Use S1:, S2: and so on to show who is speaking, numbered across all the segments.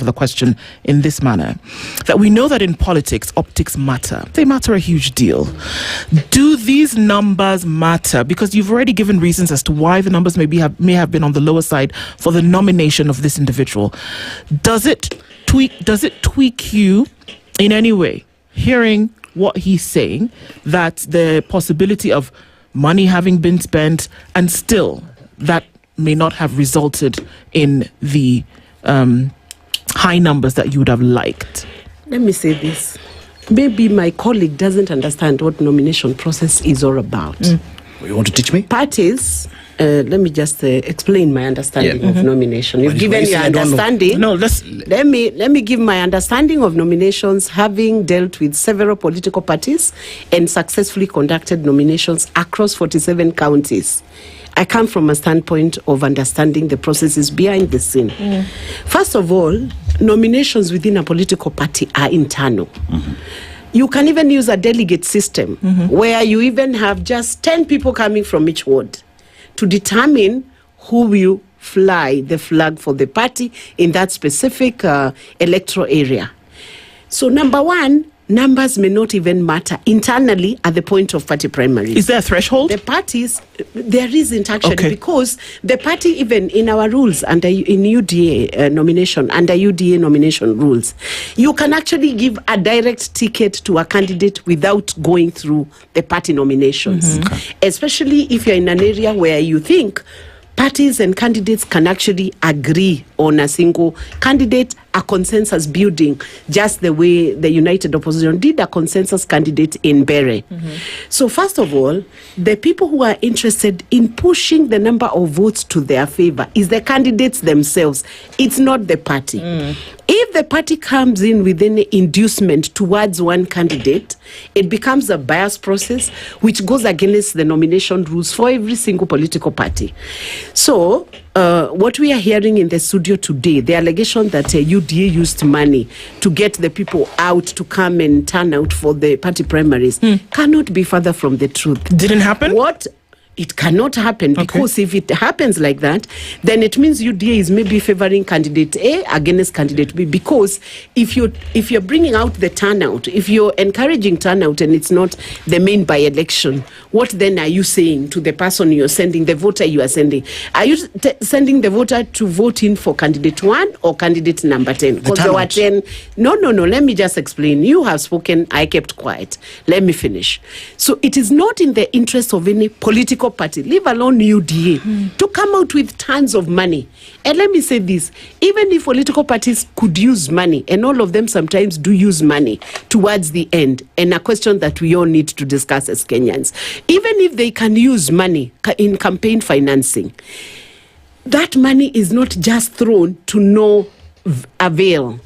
S1: the question in this manner, that we know that in politics, optics matter. They matter a huge deal. Do these numbers matter? Because you've already given reasons as to why the numbers may have been on the lower side for the nomination of this individual. Does it tweak you in any way, hearing what he's saying, that the possibility of money having been spent and still that may not have resulted in the high numbers that you would have liked?
S2: Let me say this. Maybe my colleague doesn't understand what nomination process is all about.
S3: You want to teach me?
S2: Parties, let me just explain my understanding of nomination. You've given your understanding.
S1: No,
S2: let me give my understanding of nominations, having dealt with several political parties and successfully conducted nominations across 47 counties. I come from a standpoint of understanding the processes behind the scene. First of all, nominations within a political party are internal. You can even use a delegate system where you even have just 10 people coming from each ward to determine who will fly the flag for the party in that specific electoral area. So number one, numbers may not even matter internally at the point of party primaries.
S1: Is there a threshold?
S2: The parties, there isn't actually, because the party, even in our rules, in UDA nomination, under UDA nomination rules, you can actually give a direct ticket to a candidate without going through the party nominations. Especially if you're in an area where you think parties and candidates can actually agree on a single candidate, a consensus building, just the way the United Opposition did a consensus candidate in Bere. So first of all, the people who are interested in pushing the number of votes to their favor is the candidates themselves. It's not the party. If the party comes in with any inducement towards one candidate, it becomes a bias process which goes against the nomination rules for every single political party. So what we are hearing in the studio today, the allegation that UDA used money to get the people out to come and turn out for the party primaries cannot be further from the truth.
S1: Didn't happen?
S2: It cannot happen, because if it happens like that, then it means UDA is maybe favoring candidate A against candidate B. Because if you're bringing out the turnout, if you're encouraging turnout and it's not the main by-election, what then are you saying to the person you're sending, the voter you are sending? Are you sending the voter to vote in for candidate 1 or candidate number 10? Because there were 10. No. Let me just explain. You have spoken. I kept quiet. Let me finish. So it is not in the interest of any political party, leave alone UDA, to come out with tons of money. And let me say this, even if political parties could use money, and all of them sometimes do use money towards the end, and a question that we all need to discuss as Kenyans, even if they can use money in campaign financing, that money is not just thrown to no avail,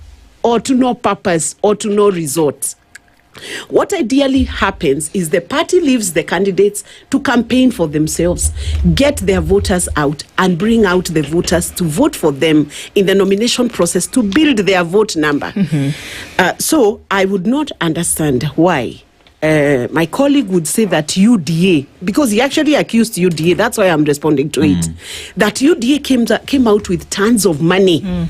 S2: or to no purpose, or to no result. What ideally happens is the party leaves the candidates to campaign for themselves, get their voters out, and bring out the voters to vote for them in the nomination process to build their vote number. So I would not understand why my colleague would say that UDA, because he actually accused UDA, that's why I'm responding to it, that UDA came out with tons of money.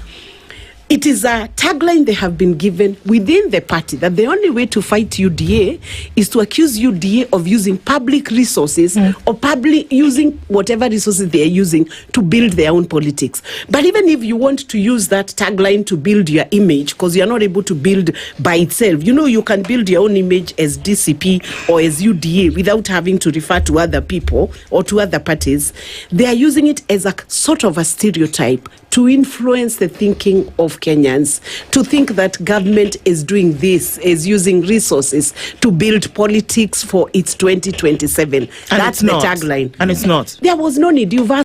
S2: It is a tagline they have been given within the party, that the only way to fight UDA is to accuse UDA of using public resources or using whatever resources they are using to build their own politics. But even if you want to use that tagline to build your image, because you're not able to build by itself, you can build your own image as DCP or as UDA without having to refer to other people or to other parties. They are using it as a sort of a stereotype to influence the thinking of Kenyans, to think that government is doing this, is using resources to build politics for its 2027. That's the tagline.
S1: And it's not.
S2: There was no need. You've